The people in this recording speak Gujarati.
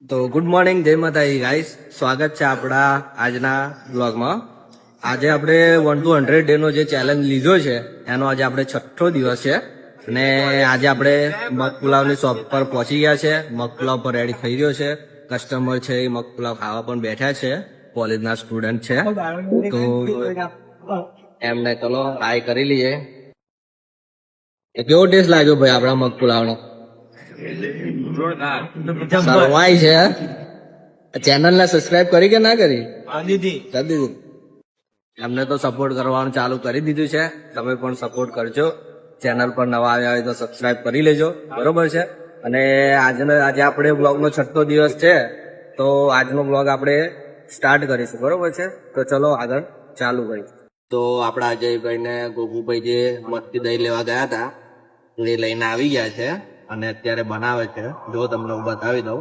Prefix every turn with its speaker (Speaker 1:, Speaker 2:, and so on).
Speaker 1: તો ગુડ મોર્નિંગ, જય માતાજી ગાઈસ. સ્વાગત છે આપણા આજના બ્લોગમાં. આજે આપણે 1 to 100 ડે નો જે ચેલેન્જ લીધો છે એનો આજે આપણે 6થો દિવસ છે અને આજે આપણે મગપુલાવની શોપ પર પહોંચી ગયા છે. મગપુલાવ પર રેડી થઈ ગયો છે. કસ્ટમર છે એ મગપુલાવ ખાવા પણ બેઠા છે. કોલેજના સ્ટુડન્ટ છે તો એમને ચલો ટ્રાય કરી લઈએ. કેવો ટેસ્ટ લાગ્યો ભાઈ આપણા મગપુલાવનો? સરવાઈ છે. ચેનલ ને સબસ્ક્રાઇબ કરી કે ના કરી? કરી દીધી. એમને તો સપોર્ટ કરવાનું ચાલુ કરી દીધું છે. તમે પણ સપોર્ટ કરજો. ચેનલ પર નવા આવ્યા હોય તો સબસ્ક્રાઇબ કરી લેજો, બરોબર છે. અને આજે આપણે બ્લોગનો 6થો દિવસ છે તો આજનો બ્લોગ આપણે સ્ટાર્ટ કરીશું, બરોબર છે. તો ચલો આગળ ચાલુ કરીએ. તો આપણા અજયભાઈ ને ગોગુભાઈ જે મસ્તી દહીં લેવા ગયા હતા એ લઈને આવી ગયા છે અને અત્યારે બનાવે છે. જો તમને હું બતાવી દઉં.